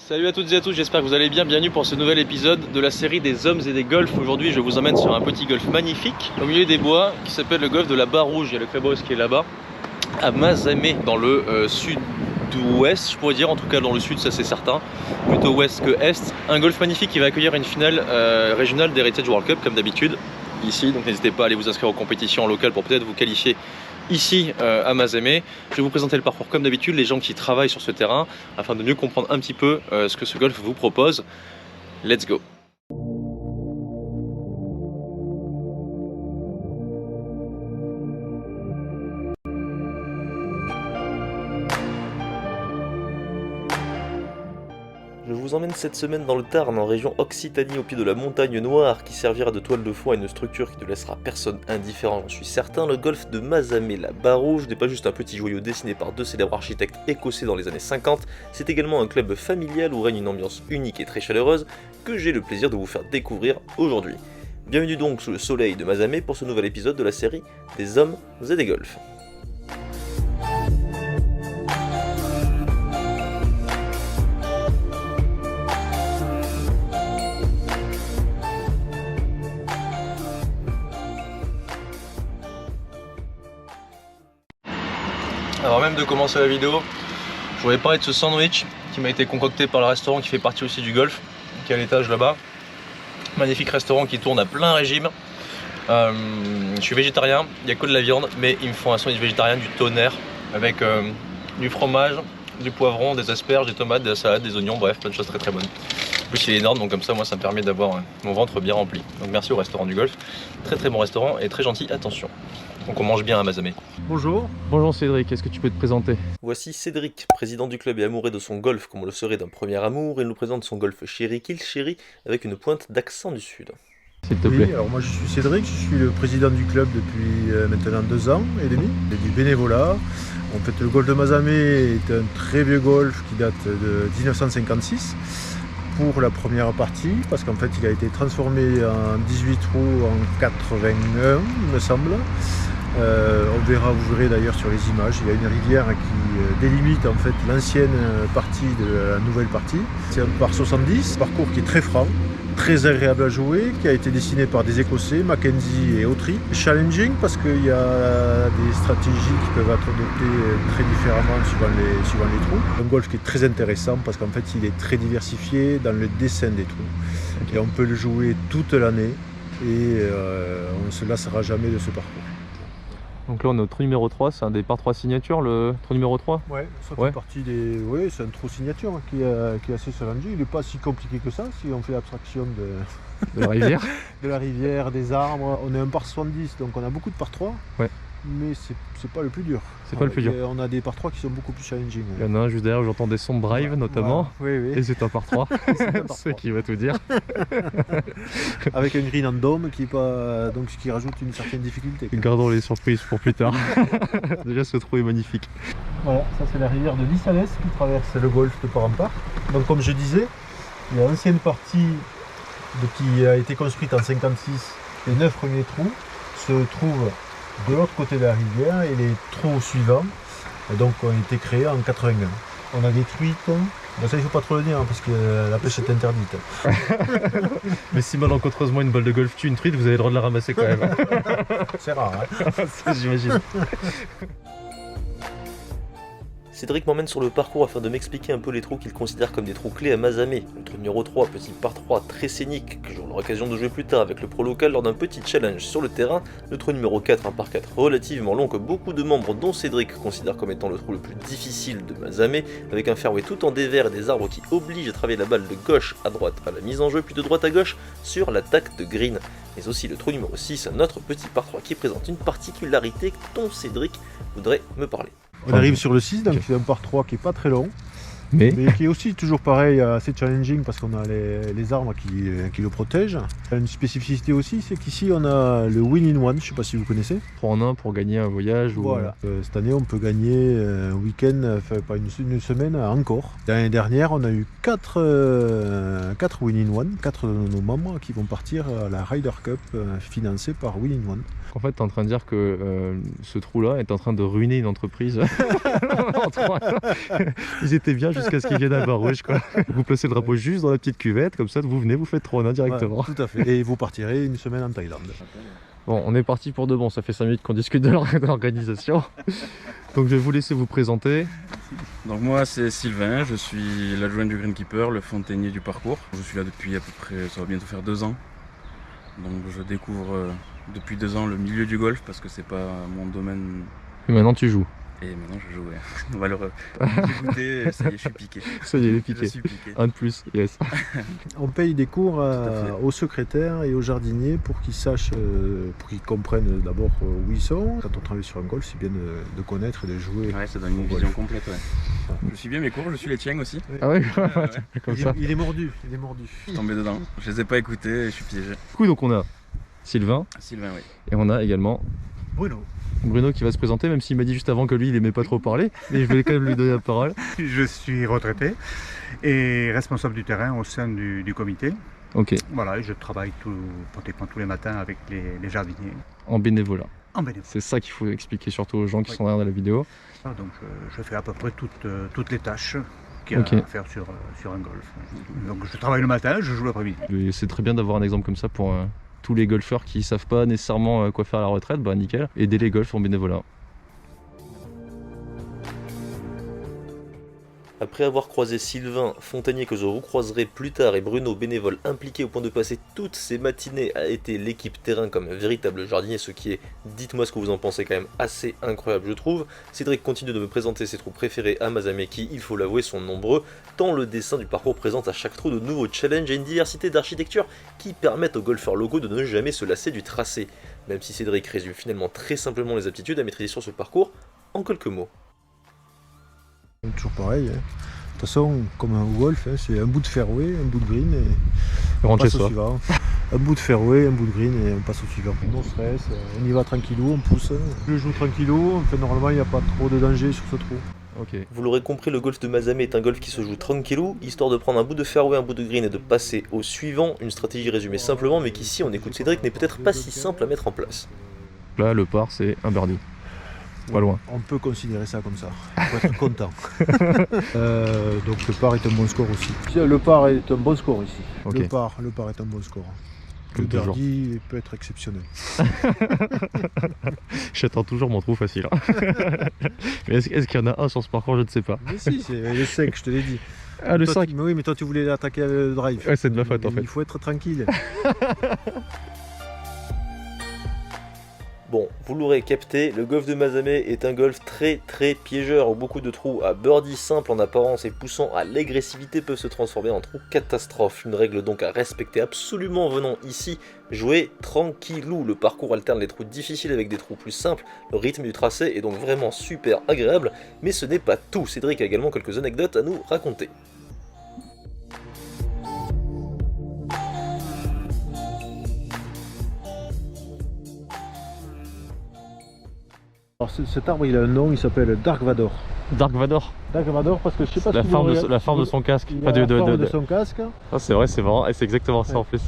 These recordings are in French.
Salut à toutes et à tous, j'espère que vous allez bien. Bienvenue pour ce nouvel épisode de la série des hommes et des golfs. Aujourd'hui, je vous emmène sur un petit golf magnifique au milieu des bois qui s'appelle le golf de la Barre Rouge. Il y a le clubhouse qui est là-bas, à Mazamet, dans le sud-ouest, je pourrais dire, en tout cas dans le sud, ça c'est certain, plutôt ouest que est. Un golf magnifique qui va accueillir une finale régionale d'Heritage World Cup comme d'habitude ici. Donc n'hésitez pas à aller vous inscrire aux compétitions locales pour peut-être vous qualifier ici à Mazamet. Je vais vous présenter le parcours comme d'habitude, les gens qui travaillent sur ce terrain, afin de mieux comprendre un petit peu ce que ce golf vous propose. Let's go! Je vous emmène cette semaine dans le Tarn, en région Occitanie, au pied de la montagne noire, qui servira de toile de fond à une structure qui ne laissera personne indifférent, j'en suis certain. Le golf de Mazamet, la Barre Rouge, n'est pas juste un petit joyau dessiné par deux célèbres architectes écossais dans les années 50, c'est également un club familial où règne une ambiance unique et très chaleureuse, que j'ai le plaisir de vous faire découvrir aujourd'hui. Bienvenue donc sous le soleil de Mazamet pour ce nouvel épisode de la série des hommes et des golfs. Avant même de commencer la vidéo, je voulais parler de ce sandwich qui m'a été concocté par le restaurant qui fait partie aussi du golf, qui est à l'étage là-bas. Magnifique restaurant qui tourne à plein régime. Je suis végétarien, il n'y a que de la viande, mais ils me font un sandwich végétarien du tonnerre avec du fromage, du poivron, des asperges, des tomates, de la salade, des oignons, bref, plein de choses très très bonnes. En plus il est énorme, donc comme ça moi ça me permet d'avoir mon ventre bien rempli. Donc merci au restaurant du golf, très très bon restaurant et très gentil, attention. Donc on mange bien à Mazamet. Bonjour. Bonjour Cédric, est-ce que tu peux te présenter? Voici Cédric, président du club et amoureux de son golf comme on le serait d'un premier amour. Il nous présente son golf Chéri qu'il chérit avec une pointe d'accent du sud. S'il te plaît. Oui, alors moi je suis Cédric, je suis le président du club depuis maintenant 2 ans et demi. C'est du bénévolat. En fait, le golf de Mazamet est un très vieux golf qui date de 1956 pour la première partie, parce qu'en fait il a été transformé en 18 trous en 81, il me semble. On verra, vous verrez d'ailleurs sur les images, il y a une rivière qui délimite en fait l'ancienne partie de la nouvelle partie. C'est un par 70, parcours qui est très franc, très agréable à jouer, qui a été dessiné par des Écossais, Mackenzie et Autry. Challenging parce qu'il y a des stratégies qui peuvent être adoptées très différemment suivant les trous. Un golf qui est très intéressant parce qu'en fait il est très diversifié dans le dessin des trous. Okay. Et on peut le jouer toute l'année et on ne se lassera jamais de ce parcours. Donc là on est au trou numéro 3, c'est un des par 3 signatures, le trou numéro 3. Ouais, ça fait partie des... Oui, c'est un trou signature qui est assez challenging. Il n'est pas si compliqué que ça si on fait abstraction de la rivière. De la rivière, des arbres. On est un par 70, donc on a beaucoup de par 3. Ouais. Mais c'est pas le plus dur. C'est pas le plus dur. On a des par 3 qui sont beaucoup plus challenging. Il y en a un juste derrière où j'entends des sons de Brave notamment. Ouais. Oui. Et c'est un par 3. C'est ce qui va tout dire. Avec un green en dôme qui, donc, qui rajoute une certaine difficulté. Gardons les surprises pour plus tard. Déjà ce trou est magnifique. Voilà, ça c'est la rivière de Lissales qui traverse le golfe de part en part. Donc comme je disais, l'ancienne partie qui a été construite en 56, les 9 premiers trous se trouvent de l'autre côté de la rivière et les trous suivants donc, ont été créés en 81. On a des truites, bon, ça il ne faut pas trop le dire hein, parce que la pêche est interdite. Mais si malencontreusement une balle de golf tue une truite, vous avez le droit de la ramasser quand même. C'est rare, hein. Ça j'imagine. Cédric m'emmène sur le parcours afin de m'expliquer un peu les trous qu'il considère comme des trous clés à Mazamet. Le trou numéro 3, petit par 3, très scénique, que j'aurai l'occasion de jouer plus tard avec le pro local lors d'un petit challenge sur le terrain. Le trou numéro 4, un par 4 relativement long que beaucoup de membres, dont Cédric, considèrent comme étant le trou le plus difficile de Mazamet, avec un fairway tout en dévers et des arbres qui obligent à travailler la balle de gauche à droite à la mise en jeu, puis de droite à gauche sur l'attaque de green. Mais aussi le trou numéro 6, un autre petit par 3 qui présente une particularité dont Cédric voudrait me parler. On arrive sur le 6, donc c'est un par 3 qui est pas très long, mais qui est aussi toujours pareil, assez challenging parce qu'on a les arbres qui le protègent. Une spécificité aussi, c'est qu'ici on a le win-in-one, je ne sais pas si vous connaissez. 3 en 1 pour gagner un voyage. Voilà. Cette année on peut gagner un week-end, enfin pas une semaine encore. L'année dernière on a eu 4 win-in-one, 4 de nos membres qui vont partir à la Ryder Cup financée par win-in-one. En fait, tu es en train de dire que ce trou-là est en train de ruiner une entreprise. Ils étaient bien jusqu'à ce qu'il vienne à Barrouge, quoi. Vous placez le drapeau juste dans la petite cuvette, comme ça vous venez, vous faites 3 en 1 directement. Ouais, tout à fait. Et vous partirez une semaine en Thaïlande. Bon, on est parti pour de bon, ça fait 5 minutes qu'on discute de l'organisation. Donc je vais vous laisser vous présenter. Donc moi c'est Sylvain, je suis l'adjoint du greenkeeper, le fontainier du parcours. Je suis là depuis à peu près, ça va bientôt faire 2 ans. Donc je découvre depuis 2 ans le milieu du golf parce que c'est pas mon domaine. Et maintenant tu joues. Et maintenant je joue, ouais. Malheureux. J'ai goûté, ça y est, je suis piqué. Ça y est, il est Je piqué. suis piqué. Un de plus, yes. On paye des cours à fait. aux secrétaires et aux jardiniers pour qu'ils sachent, pour qu'ils comprennent d'abord où ils sont. Quand on travaille sur un golf, c'est bien de connaître et de jouer. Ouais, ça donne une vision complète, ouais. Je suis bien mes cours, je suis les tiens aussi. Ah ouais, Ouais. comme ça. Il est mordu, il est mordu. Je suis tombé dedans, je les ai pas écoutés et je suis piégé. Du coup, donc on a Sylvain Sylvain, oui. et on a également Bruno. qui va se présenter, même s'il m'a dit juste avant que lui il aimait pas trop parler, mais je vais quand même lui donner la parole. Je suis retraité et responsable du terrain au sein du comité. Ok, Voilà, et je travaille pratiquement tous les matins avec les jardiniers en bénévolat. en bénévolat. C'est ça qu'il faut expliquer surtout aux gens qui Oui. sont derrière la vidéo. Donc je fais à peu près toutes les tâches qu'il y a Ok. à faire sur un golf. Donc je travaille le matin, je joue l'après-midi. Et c'est très bien d'avoir un exemple comme ça pour tous les golfeurs qui savent pas nécessairement quoi faire à la retraite, bah nickel, aider les golfs en bénévolat. Après avoir croisé Sylvain, fontainier que je recroiserai plus tard, et Bruno, bénévole impliqué au point de passer toutes ses matinées à aider l'équipe terrain comme un véritable jardinier, ce qui est, dites-moi ce que vous en pensez, quand même assez incroyable je trouve, Cédric continue de me présenter ses trous préférés à Mazamet qui, il faut l'avouer, sont nombreux, tant le dessin du parcours présente à chaque trou de nouveaux challenges et une diversité d'architecture qui permettent aux golfeurs locaux de ne jamais se lasser du tracé, même si Cédric résume finalement très simplement les aptitudes à maîtriser sur ce parcours en quelques mots. Toujours pareil. De toute façon, comme un golf, c'est un bout de fairway, un bout de green et on Rentre chez passe au soi. suivant. Un bout de fairway, un bout de green et on passe au suivant. No stress, on y va tranquillou, on pousse. Je joue tranquillou, enfin, normalement il n'y a pas trop de danger sur ce trou. Ok. Vous l'aurez compris, le golf de Mazamet est un golf qui se joue tranquillou, histoire de prendre un bout de fairway, un bout de green et de passer au suivant, une stratégie résumée simplement, mais qui, si on écoute Cédric, n'est peut-être pas si simple à mettre en place. Là, le par, c'est un birdie. Pas loin. On peut considérer ça comme ça. Il faut être content. Donc le par est un bon score aussi. Le par est un bon score ici. Ok. Le par est un bon score. Comme Le toujours. birdie peut être exceptionnel. J'attends toujours mon trou facile. Mais est-ce qu'il y en a un sur ce parcours? Je ne sais pas. Mais si, c'est le 5, je te l'ai dit. Ah, le Toi, 5. Mais oui, mais toi tu voulais attaquer avec le drive. Ouais, c'est de ma faute en fait. Il faut être tranquille. Bon, vous l'aurez capté, le golf de Mazamet est un golf très piégeur où beaucoup de trous à birdie simple en apparence et poussant à l'agressivité peuvent se transformer en trous catastrophes. Une règle donc à respecter absolument venant ici, jouer tranquillou. Le parcours alterne les trous difficiles avec des trous plus simples, le rythme du tracé est donc vraiment super agréable, mais ce n'est pas tout. Cédric a également quelques anecdotes à nous raconter. Alors, cet arbre il a un nom, il s'appelle Dark Vador. Dark Vador. Dark Vador parce que je sais pas La si forme, vous la forme de son casque. Il Pas a de, la de- forme de- de son casque Ah, c'est vrai, c'est marrant. Et c'est exactement ça Ouais. en plus.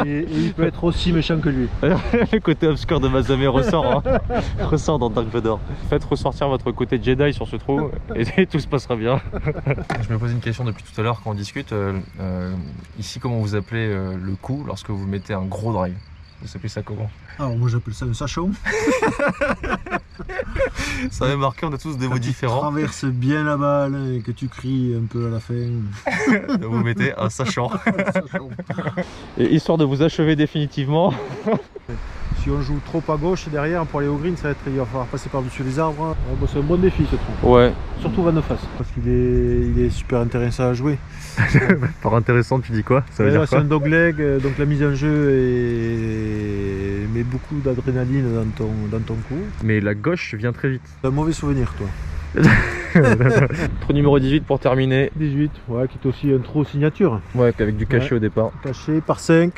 et il peut être aussi méchant que lui. Le côté obscur de Mazamet ressort, hein. Ressort dans Dark Vador. Faites ressortir votre côté Jedi sur ce trou et tout se passera bien. Je me pose une question depuis tout à l'heure quand on discute. Ici, comment vous appelez le coup lorsque vous mettez un gros drive? Vous appelez ça comment? Alors moi j'appelle ça un sachon. Ça avait marqué, on a tous des mots Tu différents. traverses bien la balle et que tu cries un peu à la fin. Vous mettez un sachant. Sachon. Et histoire de vous achever définitivement. Si on joue trop à gauche derrière pour aller au green, il va falloir passer par-dessus les arbres. C'est un bon défi ce trou. Ouais. Surtout vent de face. Parce qu'il est super intéressant à jouer. Par intéressant, tu dis quoi? Ça veut Ouais, dire là, c'est quoi? un dogleg, donc la mise en jeu met beaucoup d'adrénaline dans ton coup. Mais la gauche vient très vite. C'est un mauvais souvenir toi. Trou numéro 18 pour terminer. 18, ouais, qui est aussi un trou signature. Ouais, avec du cachet Ouais. au départ. Caché par 5.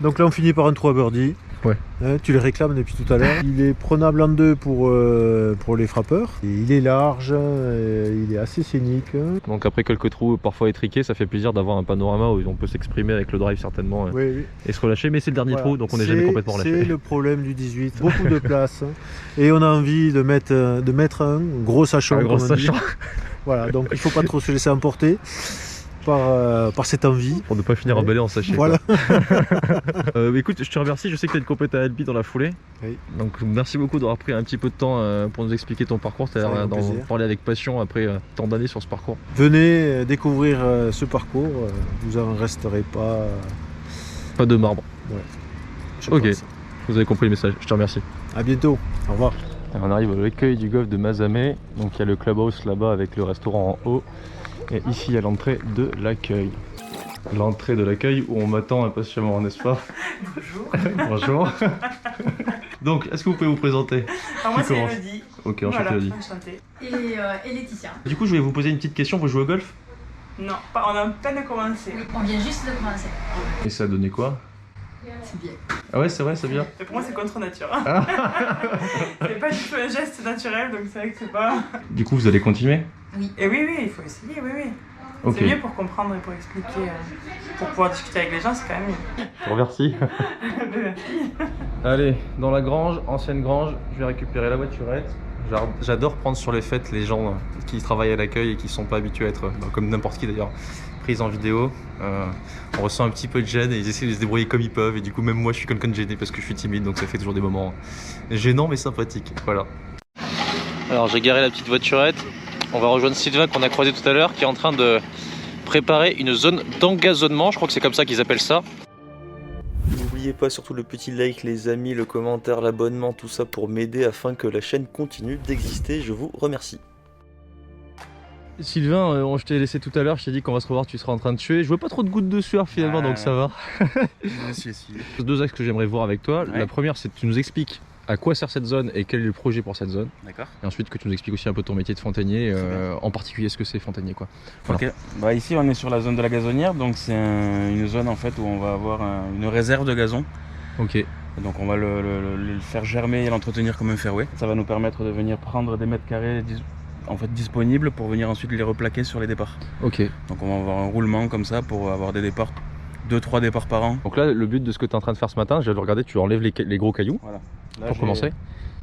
Donc là on finit par un trou à birdie. Ouais. Hein, tu les réclames depuis tout à l'heure. Il est prenable en deux pour les frappeurs. Et il est large, il est assez scénique. Donc après quelques trous parfois étriqués, ça fait plaisir d'avoir un panorama où on peut s'exprimer avec le drive certainement Oui, oui. et se relâcher. Mais c'est le dernier Voilà. trou, donc on n'est jamais complètement C'est relâché. le problème du 18. Beaucoup de place. Et on a envie de mettre un gros sachon. Un gros comme on dit. sachant. Voilà, donc il faut pas trop se laisser emporter par cette envie. Pour ne pas finir emballé en sachet. Voilà. Écoute, je te remercie, je sais que tu as une compète à Albi dans la foulée. Oui. Donc merci beaucoup d'avoir pris un petit peu de temps pour nous expliquer ton parcours. Tu as l'air d'en parler avec passion après tant d'années sur ce parcours. Venez découvrir ce parcours, vous en resterez pas de marbre. Ouais, je ok, pense. vous avez compris le message, je te remercie. À bientôt, au revoir. On arrive à l'accueil du golf de Mazamet. Donc il y a le clubhouse là-bas avec le restaurant en haut. Et ici il y a l'entrée de l'accueil. L'entrée de l'accueil où on m'attend impatiemment, n'est-ce pas? Bonjour. Bonjour. Donc, est-ce que vous pouvez vous présenter? Alors moi c'est Elodie. Ok, enchanté Voilà, Elodie. enchantée. Et Laetitia. Du coup, je voulais vous poser une petite question. Vous jouez au golf? Non, on a à peine commencé. On vient juste de commencer. Et ça a donné quoi? C'est bien. Ah ouais, c'est vrai, c'est bien. Et pour moi c'est contre nature. C'est pas du tout un geste naturel, donc c'est vrai que c'est pas... Du coup, vous allez continuer? Et oui, il faut essayer, oui. Ok. C'est mieux pour comprendre et pour expliquer, pour pouvoir discuter avec les gens, c'est quand même mieux. Je vous remercie. Merci. Allez, dans la grange, ancienne grange, je vais récupérer la voiturette. J'adore prendre sur les fêtes les gens qui travaillent à l'accueil et qui sont pas habitués à être, comme n'importe qui d'ailleurs, pris en vidéo. On ressent un petit peu de gêne et ils essaient de se débrouiller comme ils peuvent. Et du coup, même moi, je suis quelqu'un de gêné parce que je suis timide, donc ça fait toujours des moments gênants mais sympathiques. Voilà. Alors, j'ai garé la petite voiturette. On va rejoindre Sylvain qu'on a croisé tout à l'heure qui est en train de préparer une zone d'engazonnement. Je crois que c'est comme ça qu'ils appellent ça. N'oubliez pas surtout le petit like, les amis, le commentaire, l'abonnement, tout ça pour m'aider afin que la chaîne continue d'exister. Je vous remercie. Sylvain, je t'ai laissé tout à l'heure, je t'ai dit qu'on va se revoir, tu seras en train de tuer. Je vois pas trop de gouttes de sueur finalement, donc ça va. Merci. Deux axes que j'aimerais voir avec toi. Ouais. La première, c'est que tu nous expliques à quoi sert cette zone et quel est le projet pour cette zone. D'accord. Et ensuite que tu nous expliques aussi un peu ton métier de fontainier, en particulier ce que c'est fontainier quoi. Voilà. Ok. Bah ici on est sur la zone de la gazonnière, donc c'est une zone en fait où on va avoir une réserve de gazon. Ok. Et donc on va le faire germer et l'entretenir comme un fairway. Ça va nous permettre de venir prendre des mètres carrés en fait disponibles pour venir ensuite les replaquer sur les départs. Ok. Donc on va avoir un roulement comme ça pour avoir des départs, 2-3 départs par an. Donc là, le but de ce que tu es en train de faire ce matin, j'ai regardé, tu enlèves les gros cailloux. Voilà. Là, Pour j'ai commencer.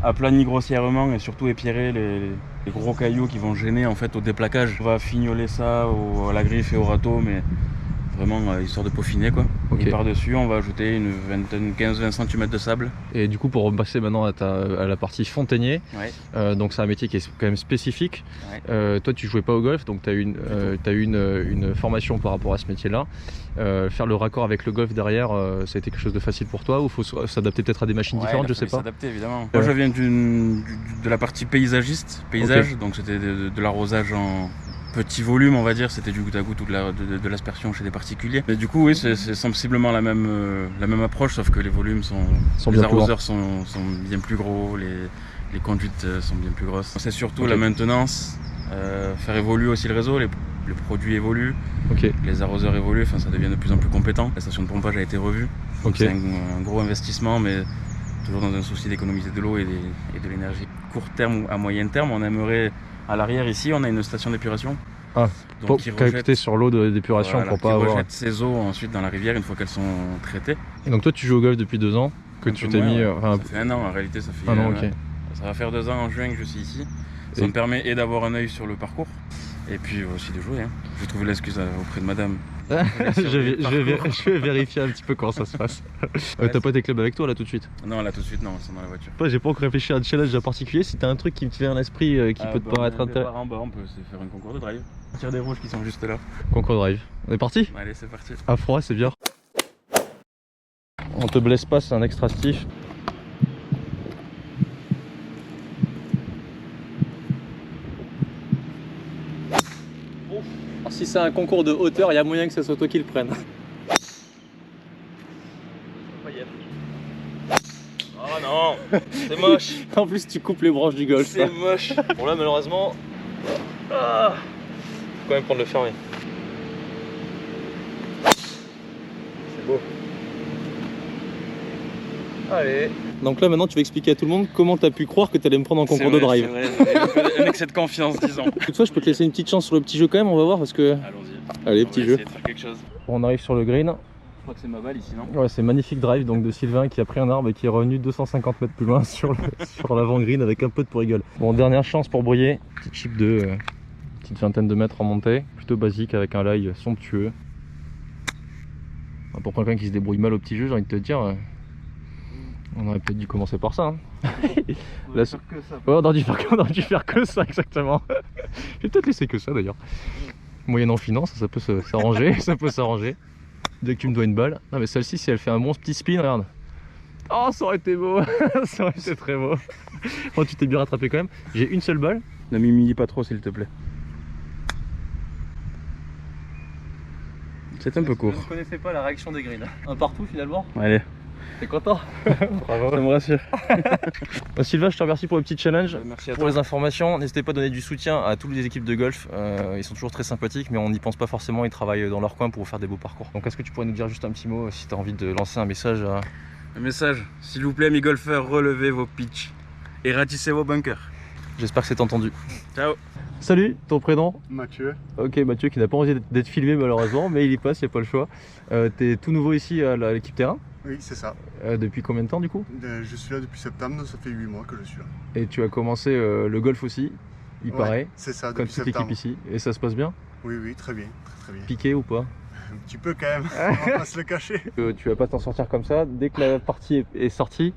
Aplani grossièrement et surtout épierrer les gros cailloux qui vont gêner en fait au déplaquage. On va fignoler ça à la griffe et au râteau, mais vraiment histoire de peaufiner quoi. Ok. Et par-dessus, on va ajouter une 15-20 cm de sable. Et du coup, pour repasser maintenant à la partie fontainier, Ouais. donc c'est un métier qui est quand même spécifique. Ouais. Toi, tu jouais pas au golf, donc tu as eu une formation par rapport à ce métier-là. Faire le raccord avec le golf derrière, ça a été quelque chose de facile pour toi ou faut s'adapter peut-être à des machines différentes, je sais pas. S'adapter évidemment. Moi, je viens de la partie paysage, donc c'était de l'arrosage en petit volume, on va dire, c'était du goutte à goutte ou de l'aspersion chez des particuliers. Mais du coup, oui, c'est sensiblement la même approche, sauf que les volumes les bien arroseurs sont bien plus gros, les conduites sont bien plus grosses. C'est surtout la maintenance, faire évoluer aussi le réseau, les produits évoluent, les arroseurs évoluent, enfin, ça devient de plus en plus compétent. La station de pompage a été revue, c'est un gros investissement, mais toujours dans un souci d'économiser de l'eau et de l'énergie. Court terme ou à moyen terme, on aimerait, à l'arrière ici, on a une station d'épuration. Ah, donc pour qui capter sur l'eau d'épuration pour pas avoir... rejette ces eaux ensuite dans la rivière une fois qu'elles sont traitées. Et donc toi tu joues au golf depuis 2 ans, que tu t'es mis... Ça fait 1 an en réalité, ça fait... Un an, ok. Ça va faire 2 ans en juin que je suis ici. Ça me permet d'avoir un œil sur le parcours et puis aussi de jouer. J'ai trouvé l'excuse auprès de madame. Je vais vérifier un petit peu comment ça se passe. T'as pas tes clubs avec toi là tout de suite? Non, là tout de suite non, c'est dans la voiture. J'ai pas encore réfléchi à un challenge en particulier. Si t'as un truc qui te vient à l'esprit qui peut te paraître intéressant. On peut faire un concours de drive. Tire des rouges qui sont juste là. Concours drive. On est parti? Allez, c'est parti. À froid, c'est bien. On te blesse pas, c'est un extra stiff. Si c'est un concours de hauteur, il y a moyen que ce soit toi qui le prenne. Oh non, c'est moche. En plus, tu coupes les branches du golf. C'est moche. Bon là malheureusement, faut quand même prendre le fermé. C'est beau. Allez. Donc là maintenant tu vas expliquer à tout le monde comment tu as pu croire que tu allais me prendre en concours de drive. Un excès de confiance, disons. Toutefois je peux te laisser une petite chance sur le petit jeu quand même, on va voir parce que... Allons-y. Allez, petit jeu. Essayer de faire quelque chose. On arrive sur le green. Je crois que c'est ma balle ici, non? Ouais, c'est magnifique drive donc de Sylvain qui a pris un arbre et qui est revenu 250 mètres plus loin sur l'avant green avec un peu de pourrigole. Bon, dernière chance pour brouiller. Petit chip de petite vingtaine de mètres en montée, plutôt basique avec un lie somptueux. Pour quelqu'un qui se débrouille mal au petit jeu, j'ai envie de te dire, on aurait peut-être dû commencer par ça. Hein. Ouais, on aurait dû faire que ça, exactement. Je vais peut-être laisser que ça d'ailleurs. Moyennant finance, ça peut s'arranger, ça peut s'arranger. Dès que tu me dois une balle. Non mais celle-ci, si elle fait un bon petit spin, regarde. Oh, ça aurait été beau. Ça aurait été très beau. Oh, tu t'es bien rattrapé quand même. J'ai une seule balle. Ne m'humilie pas trop s'il te plaît. C'est un peu court. Je ne connaissais pas la réaction des greens. Un partout finalement. Allez. T'es content? Bravo. Ça me rassure. Sylvain, je te remercie pour le petit challenge. Merci à Pour les informations, n'hésitez pas à donner du soutien à toutes les équipes de golf. Ils sont toujours très sympathiques, mais on n'y pense pas forcément. Ils travaillent dans leur coin pour vous faire des beaux parcours. Donc, est-ce que tu pourrais nous dire juste un petit mot si tu as envie de lancer un message à... Un message, s'il vous plaît, mes golfeurs, relevez vos pitchs et ratissez vos bunkers. J'espère que c'est entendu. Ciao. Salut, ton prénom? Mathieu. Ok, Mathieu qui n'a pas envie d'être filmé malheureusement, mais il y passe, il n'y a pas le choix. T'es tout nouveau ici à l'équipe terrain. Oui, c'est ça. Depuis combien de temps du coup? Je suis là depuis septembre, ça fait 8 mois que je suis là. Et tu as commencé le golf aussi, il paraît, C'est ça, comme depuis toute l'équipe septembre. ici. Et ça se passe bien? Oui, oui, très bien, très bien. Piqué ou pas? Un petit peu quand même, on va pas se le cacher. Tu vas pas t'en sortir comme ça. Dès que la partie est sortie,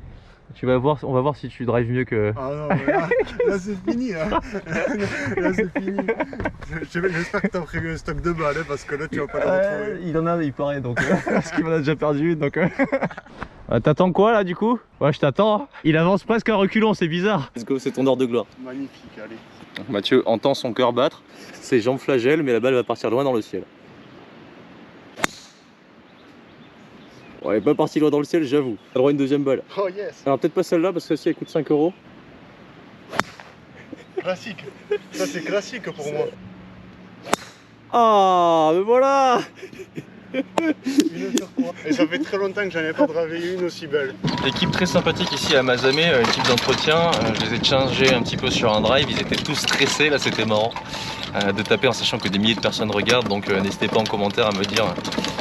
on va voir si tu drives mieux que... Ah non, mais là c'est fini, là. Là c'est fini. J'espère que t'as prévu un stock de balles, hein, parce que là tu vas pas le retrouver. Il en a, il paraît, donc parce qu'il en a déjà perdu, donc... T'attends quoi là du coup? Ouais, je t'attends. Il avance presque à reculons, c'est bizarre. Let's go, c'est ton heure de gloire. Magnifique, allez. Mathieu entend son cœur battre, ses jambes flagellent, mais la balle va partir loin dans le ciel. Ouais, elle est pas partie loin dans le ciel, j'avoue. T'as droit à une deuxième balle. Oh yes. Alors peut-être pas celle-là parce que celle-ci elle coûte 5 €. Classique. Ça c'est classique pour moi. Ah, mais voilà. Une sur trois. Et ça fait très longtemps que j'en ai pas dravé une aussi belle. Équipe très sympathique ici à Mazamet, équipe d'entretien. Je les ai challengés un petit peu sur un drive, ils étaient tous stressés, là c'était marrant de taper en sachant que des milliers de personnes regardent. Donc n'hésitez pas en commentaire à me dire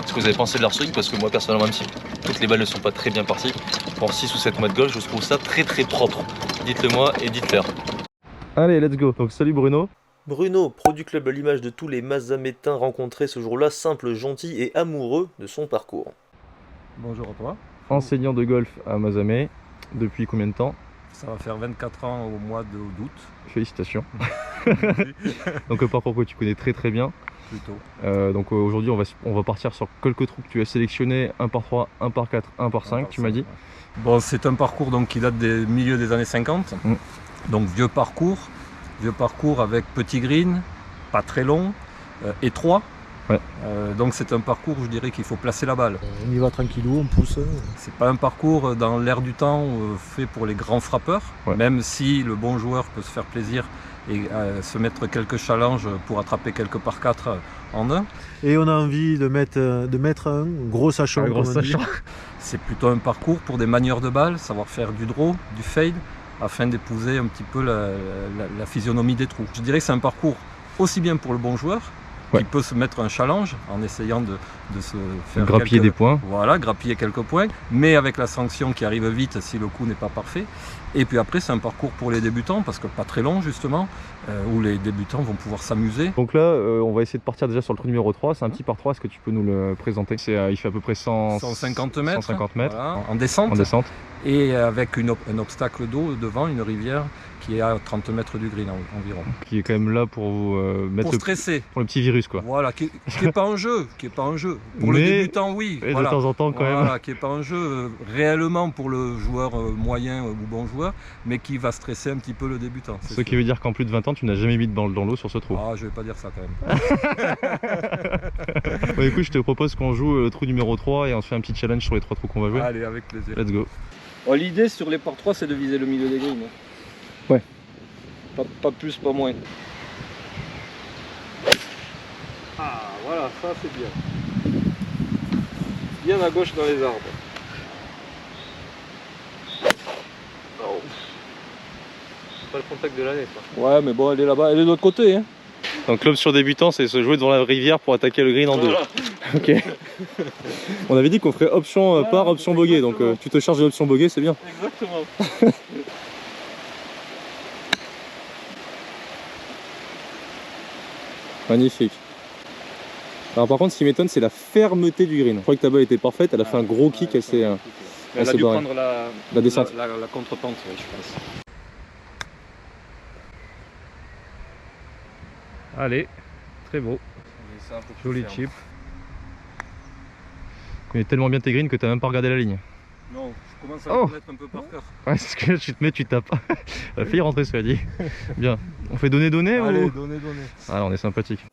ce que vous avez pensé de leur swing, parce que moi personnellement, même si toutes les balles ne sont pas très bien parties, pour 6 ou 7 mois de golf, je trouve ça très très propre. Dites-le moi et dites-leur. Allez, let's go. Donc salut Bruno. Bruno, pro du club à l'image de tous les Mazamétains rencontrés ce jour-là, simple, gentil et amoureux de son parcours. Bonjour à toi. Enseignant de golf à Mazamet, depuis combien de temps? Ça va faire 24 ans au mois d'août. Félicitations. Donc un parcours que tu connais très très bien. Plutôt. Donc aujourd'hui on va partir sur quelques trous que tu as sélectionnés, 1 par 3, 1 par 4, 1 par 5, tu m'as dit. Bon, c'est un parcours donc, qui date des milieux des années 50. Donc vieux parcours avec petit green, pas très long, étroit. Ouais. Donc c'est un parcours où je dirais qu'il faut placer la balle. On y va tranquillou, on pousse. C'est pas un parcours dans l'air du temps fait pour les grands frappeurs, même si le bon joueur peut se faire plaisir et se mettre quelques challenges pour attraper quelques par 4 en un. Et on a envie de mettre un gros sachon. Un gros sachon. C'est plutôt un parcours pour des manieurs de balle, savoir faire du draw, du fade, afin d'épouser un petit peu la physionomie des trous. Je dirais que c'est un parcours aussi bien pour le bon joueur, qui peut se mettre un challenge en essayant de se faire grappiller des points. Voilà, grappiller quelques points, mais avec la sanction qui arrive vite si le coup n'est pas parfait. Et puis après, c'est un parcour pour les débutants, parce que pas très long justement, où les débutants vont pouvoir s'amuser. Donc là, on va essayer de partir déjà sur le trou numéro 3. C'est un petit par 3, est-ce que tu peux nous le présenter? Il fait à peu près 150 mètres, 150 mètres. Voilà, en descente. En descente. Et avec un obstacle d'eau devant, une rivière qui est à 30 mètres du green environ. Qui est quand même là pour vous mettre stresser. Pour le petit virus quoi. Voilà, qui n'est pas un jeu, Pour le débutant, oui. Et voilà. De temps en temps quand même. Qui n'est pas un jeu réellement pour le joueur moyen ou bon joueur, mais qui va stresser un petit peu le débutant. Ce qui veut dire qu'en plus de 20 ans, tu n'as jamais mis de balle dans l'eau sur ce trou. Ah, je vais pas dire ça quand même. Bon, écoute, je te propose qu'on joue le trou numéro 3 et on se fait un petit challenge sur les 3 trous qu'on va jouer. Allez, avec plaisir. Let's go. Bon, l'idée sur les par 3, c'est de viser le milieu des greens. Ouais. Pas plus, pas moins. Ah, voilà, ça c'est bien. Bien à gauche dans les arbres. Oh. C'est pas le contact de l'année quoi. Ouais, mais bon, elle est là-bas, elle est de l'autre côté. Hein. Donc club sur débutant, c'est se jouer devant la rivière pour attaquer le green en deux. Ok. On avait dit qu'on ferait option par, option bogey, donc tu te charges de l'option bogey, c'est bien. Exactement. Magnifique. Alors par contre, ce qui m'étonne, c'est la fermeté du green. Je crois que ta balle était parfaite, elle a fait un gros kick, elle s'est Elle a dû barrée. prendre La descente. la contre-pente, ouais, je pense. Allez, très beau. Joli chip. Tu connais tellement bien tes greens que t'as même pas regardé la ligne. Non, je commence à Oh. le mettre un peu par cœur. Ouais, c'est ce que tu te mets, tu tapes. Elle a failli rentrer, cela dit. Bien. On fait donner Allez, ou... donnez. Ah, on est sympathique.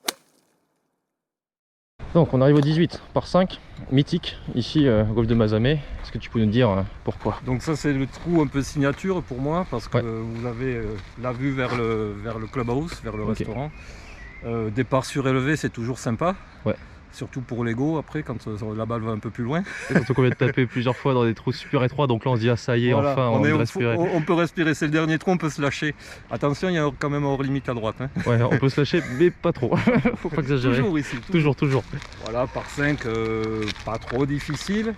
Donc on arrive au 18 par 5, mythique, ici golf de Mazamet. Est-ce que tu peux nous dire pourquoi? Donc ça c'est le trou un peu signature pour moi parce que vous avez la vue vers le clubhouse, vers le restaurant. Départ surélevé, c'est toujours sympa. Ouais. Surtout pour l'ego après quand la balle va un peu plus loin. Surtout qu'on vient de taper plusieurs fois dans des trous super étroits, donc là on se dit ah ça y est, Voilà. enfin on peut respirer. On peut respirer, c'est le dernier trou, on peut se lâcher. Attention, il y a quand même hors limite à droite. Hein. Ouais, on peut se lâcher, mais pas trop. Faut pas exagérer. Toujours ici. Toujours. Voilà, par 5, pas trop difficile.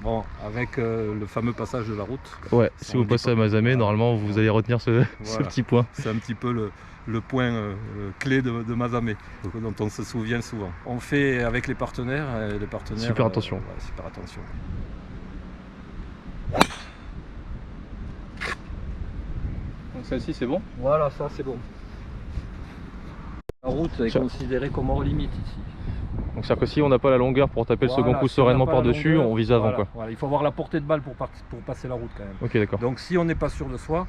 Bon, avec le fameux passage de la route. Ouais, si vous passez à Mazamet, normalement vous allez retenir ce petit point. C'est un petit peu le point clé de Mazamet, dont on se souvient souvent. On fait avec les partenaires. Super attention. Ouais, super attention. Donc celle-ci c'est bon? Voilà, ça c'est bon. La route est considérée comme hors limite ici. Donc c'est-à-dire que si on n'a pas la longueur pour taper le second coup sereinement par-dessus, on vise avant quoi. Voilà, il faut avoir la portée de balle pour passer la route quand même. Ok, d'accord. Donc si on n'est pas sûr de soi,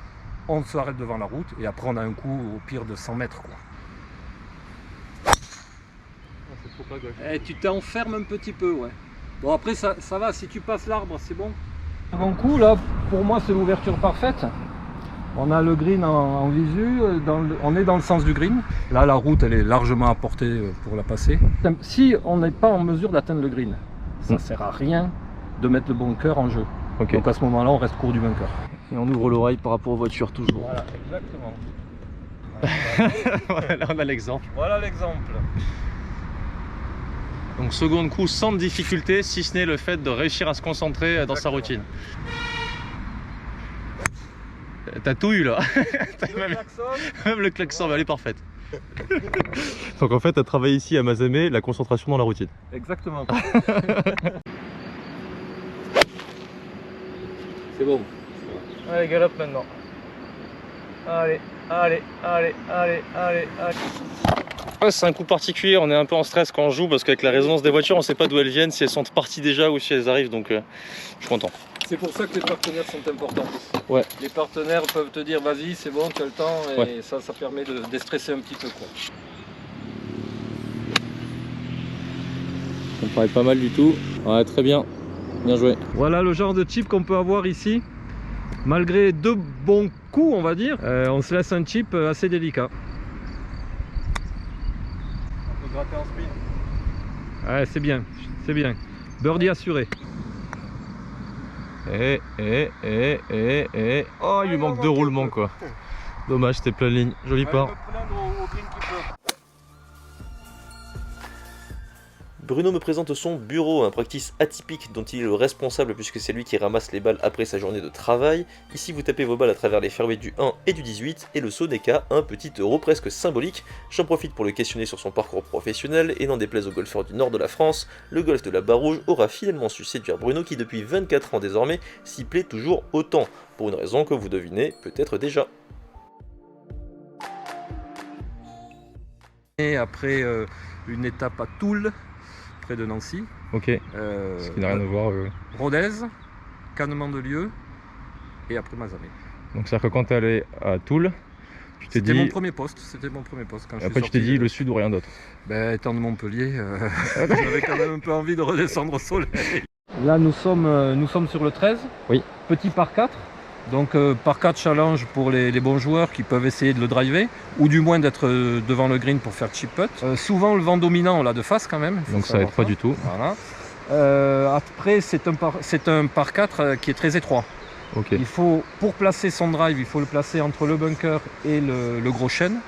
on s'arrête devant la route et après on a un coup au pire de 100 mètres quoi. Tu t'enfermes un petit peu, ouais. Bon après ça va, si tu passes l'arbre c'est bon. Second coup là, pour moi c'est l'ouverture parfaite. On a le green en visu, on est dans le sens du green. Là la route elle est largement à portée pour la passer. Si on n'est pas en mesure d'atteindre le green, ça sert à rien de mettre le bunker en jeu. Ok. Donc à ce moment là on reste court du bunker. Et on ouvre l'oreille par rapport aux voitures toujours. Voilà, exactement. Voilà, là on a l'exemple. Voilà l'exemple. Donc second coup sans difficulté, si ce n'est le fait de réussir à se concentrer dans sa routine. T'as tout eu là. Même le klaxon, elle est parfaite. Donc en fait, t'as travaillé ici à Mazamet la concentration dans la routine. Exactement. C'est bon. Allez, galope maintenant. Allez. Ouais, c'est un coup particulier, on est un peu en stress quand on joue parce qu'avec la résonance des voitures, on sait pas d'où elles viennent, si elles sont parties déjà ou si elles arrivent, donc je suis content. C'est pour ça que les partenaires sont importants. Ouais. Les partenaires peuvent te dire vas-y c'est bon, tu as le temps et ça permet de déstresser un petit peu quoi. Ça me paraît pas mal du tout. Ouais, très bien. Bien joué. Voilà le genre de chip qu'on peut avoir ici. Malgré 2 bons coups on va dire, on se laisse un chip assez délicat. On peut gratter en speed. Ouais c'est bien. Birdie assuré. Oh, il lui manque 2 roulements quoi. Dommage, c'était plein ligne. Jolie part. Bruno me présente son bureau, un practice atypique dont il est le responsable puisque c'est lui qui ramasse les balles après sa journée de travail. Ici vous tapez vos balles à travers les fairways du 1 et du 18 et le saut n'est qu'à un petit euro presque symbolique. J'en profite pour le questionner sur son parcours professionnel et n'en déplaise aux golfeurs du nord de la France, le golf de la Barre-Rouge aura finalement su séduire Bruno qui depuis 24 ans désormais s'y plaît toujours autant, pour une raison que vous devinez peut-être déjà. Et après une étape à Toul, près de Nancy. Ok. Ce qui n'a rien à voir. Rodez, Cannement de Lieu et après Mazamet. Donc c'est-à-dire que quand t'es allé à Toul, tu t'es dit... C'était mon premier poste quand je suis Après tu t'es dit le sud ou rien d'autre. Ben étant de Montpellier, j'avais quand même un peu envie de redescendre au soleil. Là nous sommes sur le 13. Oui. Petit par 4. Donc par 4 challenge pour les bons joueurs qui peuvent essayer de le driver ou du moins d'être devant le green pour faire chip putt. Souvent le vent dominant on l'a de face quand même. Donc ça aide pas du tout. Voilà. Après c'est un par 4 qui est très étroit. Okay. Il faut, pour placer son drive, il faut le placer entre le bunker et le gros chêne.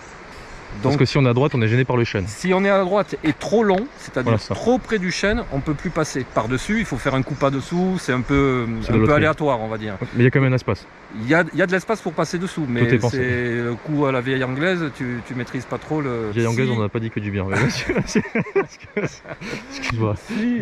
Parce que si on est à droite, on est gêné par le chêne. Si on est à droite et trop long, c'est-à-dire Voilà ça. trop près du chêne, on ne peut plus passer. Par-dessus, il faut faire un coup pas-dessous, c'est un peu aléatoire, on va dire. Mais il y a quand même un espace. Il y a de l'espace pour passer dessous, mais Tout est pensé. c'est le coup à la vieille anglaise, tu maîtrises pas trop le... Vieille anglaise, on n'a pas dit que du bien. Excuse-moi. Si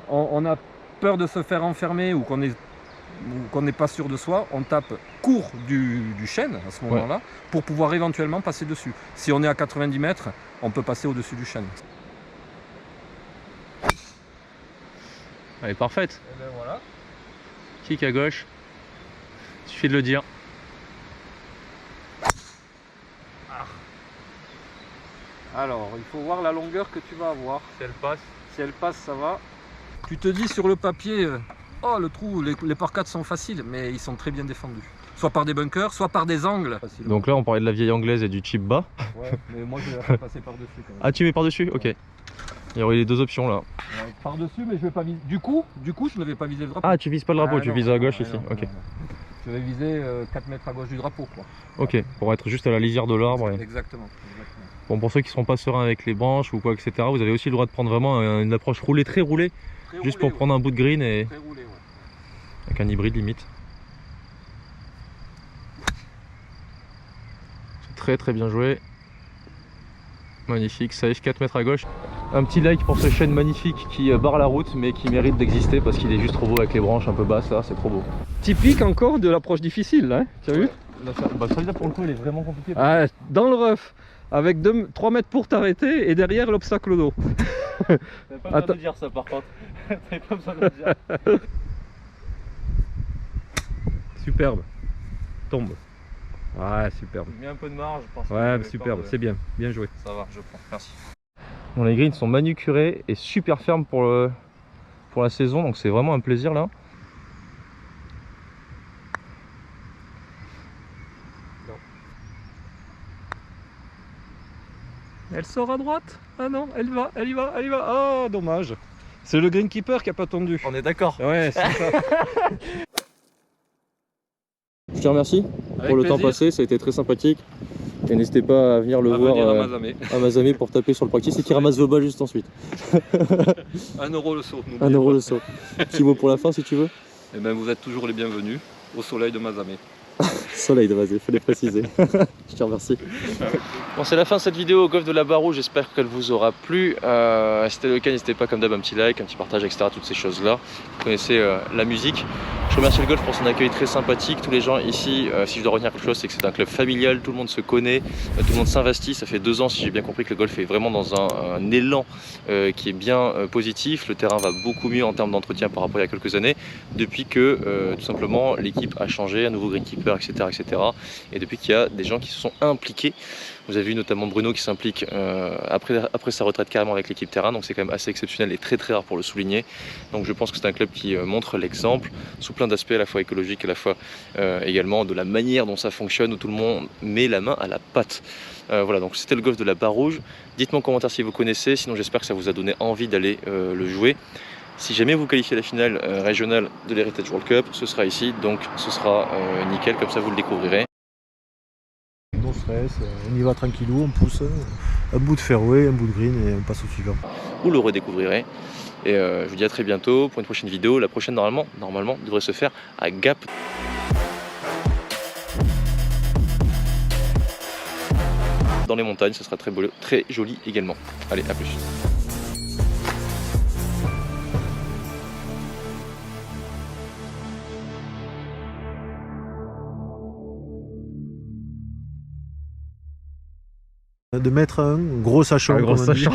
on a peur de se faire enfermer ou qu'on n'est pas sûr de soi, on tape court du chêne à ce moment-là pour pouvoir éventuellement passer dessus. Si on est à 90 mètres, on peut passer au-dessus du chêne. Elle est parfaite. Et ben voilà. Kick à gauche. Suffit de le dire. Alors, il faut voir la longueur que tu vas avoir. Si elle passe. Si elle passe, ça va. Tu te dis sur le papier, oh le trou, les par 4 sont faciles, mais ils sont très bien défendus. Soit par des bunkers, soit par des angles. Donc là, on parlait de la vieille anglaise et du chip bas. Ouais, mais moi je vais la faire passer par-dessus quand même. Ah, tu mets par-dessus? Ok. Il y aurait les deux options là. Ouais, par-dessus, mais je vais pas viser. Du coup, je ne vais pas viser le drapeau. Ah, tu vises pas le drapeau, tu non, vises à gauche non, ici. non, Ok. non. Je vais viser 4 mètres à gauche du drapeau, quoi. Ok, pour être juste à la lisière de l'arbre. Exactement. Bon, pour ceux qui ne seront pas sereins avec les branches ou quoi, etc., vous avez aussi le droit de prendre vraiment une approche roulée, très roulée, juste pour prendre un bout de green et Très roulé, ouais. avec un hybride limite. C'est très très bien joué. Magnifique, ça est 4 mètres à gauche. Un petit like pour ce chêne magnifique qui barre la route mais qui mérite d'exister parce qu'il est juste trop beau avec les branches un peu basses là, c'est trop beau. Typique encore de l'approche difficile, là, hein, tu as vu? Celui-là pour le coup il est vraiment compliqué. Ah, dans le rough, avec 3 mètres pour t'arrêter et derrière l'obstacle d'eau. T'avais pas besoin de dire ça par contre. T'avais pas besoin de le dire. Superbe. Tombe. Ouais, superbe. J'ai mis un peu de marge. Parce Ouais, que superbe, c'est bien, bien joué. Ça va, je prends, merci. Bon, les greens sont manucurés et super fermes pour la saison, donc c'est vraiment un plaisir là. Elle sort à droite. Ah non, elle y va. Oh, dommage. C'est le greenkeeper qui a pas tendu. On est d'accord. Ouais, c'est ça. Je te remercie pour le temps passé, ça a été très sympathique. Et n'hésitez pas à venir le voir à Mazamet pour taper sur le practice et qui ramasse vos balles juste ensuite. 1 euro le saut. 1 euro le saut. Petit mot pour la fin si tu veux. Eh ben, vous êtes toujours les bienvenus au soleil de Mazamet. Soleil de Mazamet, il fallait préciser. Je te remercie. Bon, c'est la fin de cette vidéo au golf de la Barroue, j'espère qu'elle vous aura plu. Si c'était le cas, n'hésitez pas comme d'hab un petit like, un petit partage, etc. Toutes ces choses-là. Vous connaissez la musique. Je remercie le golf pour son accueil très sympathique. Tous les gens ici, si je dois retenir quelque chose, c'est que c'est un club familial, tout le monde se connaît, tout le monde s'investit. Ça fait 2 ans, si j'ai bien compris, que le golf est vraiment dans un élan qui est bien positif. Le terrain va beaucoup mieux en termes d'entretien par rapport à il y a quelques années, depuis que tout simplement l'équipe a changé, un nouveau greenkeeper, etc. Et depuis qu'il y a des gens qui se sont impliqués. Vous avez vu notamment Bruno qui s'implique après sa retraite carrément avec l'équipe terrain, donc c'est quand même assez exceptionnel et très très rare pour le souligner. Donc je pense que c'est un club qui montre l'exemple sous plein d'aspects, à la fois écologiques, à la fois également de la manière dont ça fonctionne, où tout le monde met la main à la pâte. Voilà, donc c'était le golf de la Barre Rouge. Dites-moi en commentaire si vous connaissez, sinon j'espère que ça vous a donné envie d'aller le jouer. Si jamais vous qualifiez la finale régionale de l'Heritage World Cup, ce sera ici, donc ce sera nickel, comme ça vous le découvrirez. Non stress, on y va tranquillou, on pousse, un bout de fairway, un bout de green et on passe au suivant. Vous le redécouvrirez. Et je vous dis à très bientôt pour une prochaine vidéo. La prochaine normalement devrait se faire à Gap. Dans les montagnes, ça sera très beau, très joli également. Allez, à plus. De mettre un gros sachant. Un gros sachant.